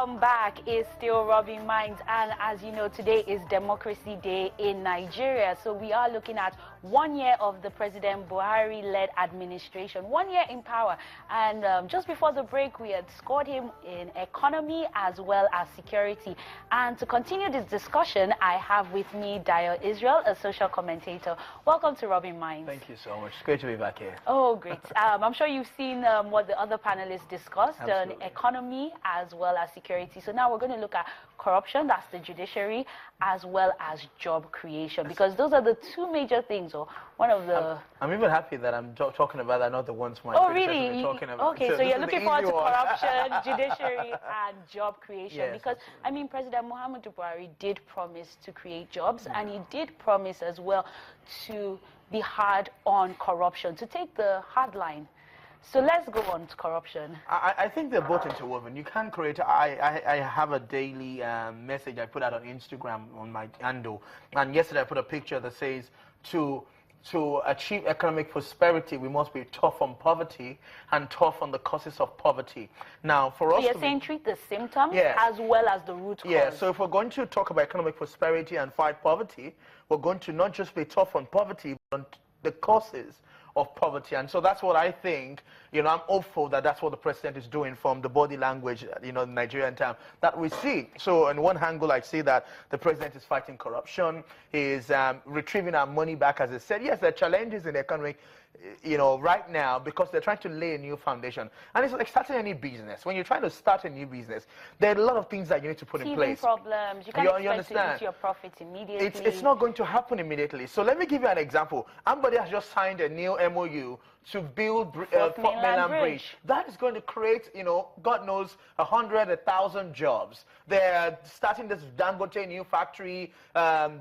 Welcome back. It's still Rubbin Minds, and as you know, today is Democracy Day in Nigeria. So we are looking at 1 year of the President Buhari-led administration, 1 year in power. And just before the break, we had scored him in economy as well as security. And to continue this discussion, I have with me Dio Israel, a social commentator. Welcome to Rubbin Minds. Thank you so much. It's great to be back here. Oh, great. I'm sure you've seen what the other panelists discussed on economy as well as security. So now we're going to look at corruption, that's the judiciary, as well as job creation, because those are the two major things, or one of the... I'm even happy that I'm talking about that, not the ones my really? Talking about. Okay, so you're looking forward to corruption, judiciary, and job creation, yes, because, I mean, President Muhammadu Buhari did promise to create jobs, and he did promise as well to be hard on corruption, to take the hard line. So let's go on to corruption. I think they're both interwoven. You can create... I have a daily message I put out on Instagram on my handle. And yesterday I put a picture that says, to achieve economic prosperity, we must be tough on poverty and tough on the causes of poverty. Now, for us... So you're saying treat the symptoms as well as the root cause. Yeah, so if we're going to talk about economic prosperity and fight poverty, we're going to not just be tough on poverty, but on the causes of poverty. And so that's what I think, you know, I'm hopeful that that's what the president is doing from the body language, you know, Nigerian time, that we see. So in one angle, I see that the president is fighting corruption, is retrieving our money back, as I said. Yes, there are challenges in the economy, you know, right now, because they're trying to lay a new foundation. And it's like starting any business. When you're trying to start a new business, there are a lot of things that you need to put in place. Problems. You can't expect to eat your profits immediately. It's not going to happen immediately. So let me give you an example. Somebody has just signed a new MOU to build Fort Mainland Bridge. That is going to create, you know, God knows, 100, 1,000 jobs. They're starting this Dangote new factory,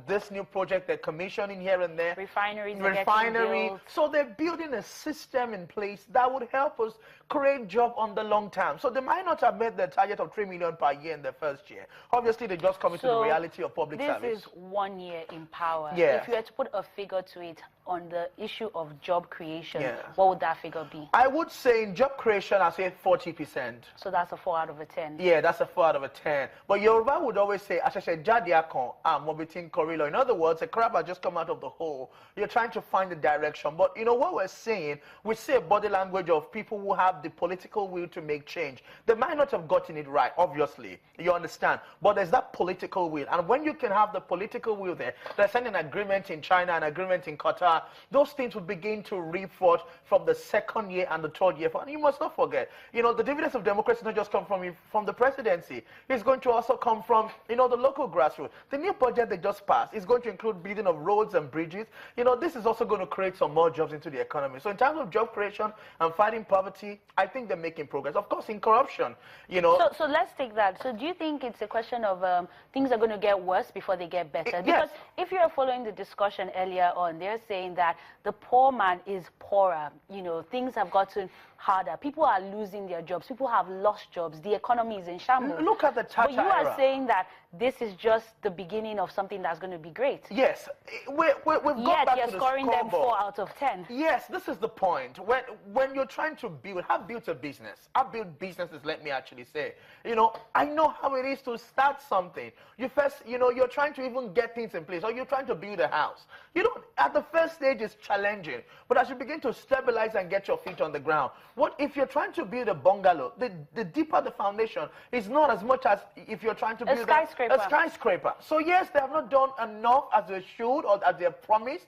this new project they're commissioning here and there. Refinery. So they're building a system in place that would help us create jobs on the long term. So they might not have met the target of 3 million per year in the first year. Obviously, they just come into the reality of public service. This is 1 year in power. Yeah. If you were to put a figure to it on the issue of job creation, what would that figure be? I would say in job creation, I'd say 40%. So that's a 4 out of 10. Yeah, that's a 4 out of 10. But Yoruba would always say, as I said, Jadiakon, Mobitin Korilo. In other words, a crab has just come out of the hole. You're trying to find the direction. But you know what we're saying? We see a body language of people who have the political will to make change. They might not have gotten it right, obviously. You understand? But there's that political will. And when you can have the political will there, there's an agreement in China, an agreement in Qatar, those things will begin to reap forth from the second year and the third year. And you must not forget, you know, the dividends of democracy not just come from the presidency. It's going to also come from, you know, the local grassroots. The new budget they just passed is going to include building of roads and bridges. You know, this is also going to create some more jobs into the economy. So in terms of job creation and fighting poverty, I think they're making progress. Of course, in corruption, you know. So let's take that. So do you think it's a question of things are going to get worse before they get better? Because if you're following the discussion earlier on, they're saying that the poor man is poorer. You know, things have gotten harder. People are losing their jobs. People have lost jobs. The economy is in shambles. Look at the Thatcher But you are era. saying that this is just the beginning of something that's going to be great. Yes. We've got back to the scoreboard. Yet you're scoring them 4 out of 10. Yes, this is the point. When you're trying to build, I've built a business. I've built businesses, let me actually say. You know, I know how it is to start something. You first, you know, you're trying to even get things in place, or you're trying to build a house. You know, at the first stage, it's challenging. But as you begin to stabilize and get your feet on the ground, what if you're trying to build a bungalow? The deeper the foundation is not as much as if you're trying to build a skyscraper. So yes, they have not done enough as they should or as they have promised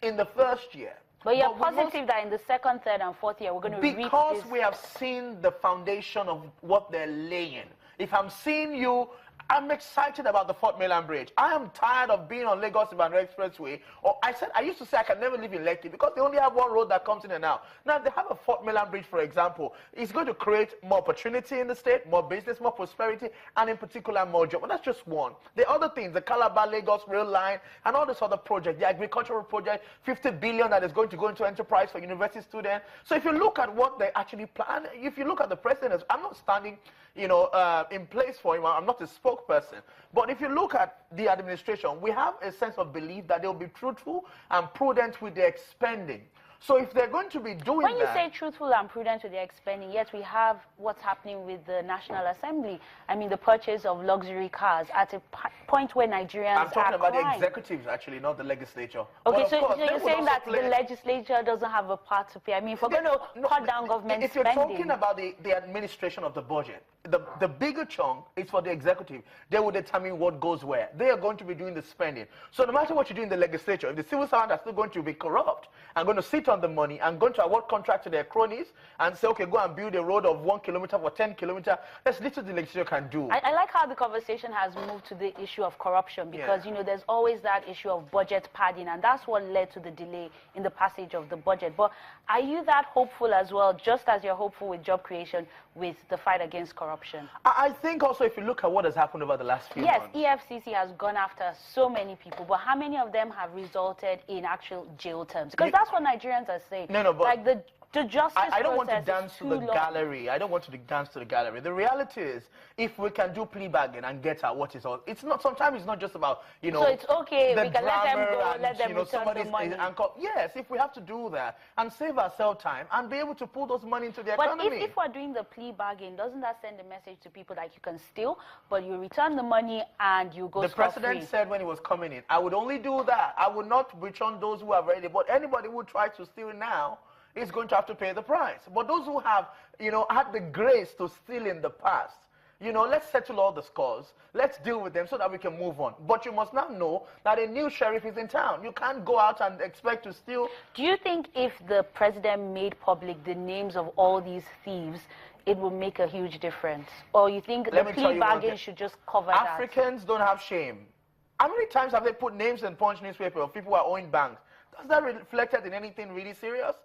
in the first year. But you're positive that in the second, third, and fourth year, we're going to reach this. Because we have seen the foundation of what they're laying. If I'm seeing you, I'm excited about the Fort Mainland Bridge. I am tired of being on Lagos-Ibadan Expressway. Or I used to say I can never live in Lekki because they only have one road that comes in and out. Now, they have a Fort Mainland Bridge, for example. It's going to create more opportunity in the state, more business, more prosperity, and in particular, more jobs. But that's just one. The other things, the Calabar-Lagos rail line, and all this other project, the agricultural project, 50 billion that is going to go into enterprise for university students. So if you look at what they actually plan, if you look at the president, I'm not standing, you know, in place for him. I'm not a spokesperson. But if you look at the administration, we have a sense of belief that they'll be truthful and prudent with their spending. So if they're going to be doing when you that, say truthful and prudent with their spending, yet we have what's happening with the National Assembly. I mean, the purchase of luxury cars at a point where Nigerians I'm talking are about crying. the executives, actually, not the legislature. Okay, But so, of course, so they you're would saying also that play- the legislature doesn't have a part to play. I mean, if we're going to cut down government if you're spending... talking about the administration of the budget, the bigger chunk is for the executive. They will determine what goes where. They are going to be doing the spending. So no matter what you do in the legislature, if the civil servants are still going to be corrupt and going to sit on the money and going to award contract to their cronies and say, okay, go and build a road of 1 kilometer for 10 kilometers, that's little the legislature can do. I like how the conversation has moved to the issue of corruption because, you know, there's always that issue of budget padding, and that's what led to the delay in the passage of the budget. But are you that hopeful as well, just as you're hopeful with job creation, with the fight against corruption? I think also if you look at what has happened over the last few months. Yes, EFCC has gone after so many people, but how many of them have resulted in actual jail terms? Because that's what Nigerians are saying. No, but like the justice I don't want to process dance is to the too long. gallery. I don't want to dance to the gallery. The reality is, if we can do plea bargain and get out what is all, it's not. Sometimes it's not just about, you know. So it's okay. The We can let them go. and, Let them you know, return the money. Yes, if we have to do that and save ourselves time and be able to pull those money into the But economy. if we're doing the plea bargain, doesn't that send a message to people that you can steal, but you return the money and you go The scot-free? president said when he was coming in, I would only do that. I would not return those who have already. But anybody who tries to steal now is going to have to pay the price. But those who have, you know, had the grace to steal in the past, you know, let's settle all the scores. Let's deal with them so that we can move on. But you must now know that a new sheriff is in town. You can't go out and expect to steal. Do you think if the president made public the names of all these thieves, it will make a huge difference? Or you think the plea bargain should just cover that? Africans don't have shame. How many times have they put names in Punch newspaper of people who are owing banks? Does that reflected in anything really serious?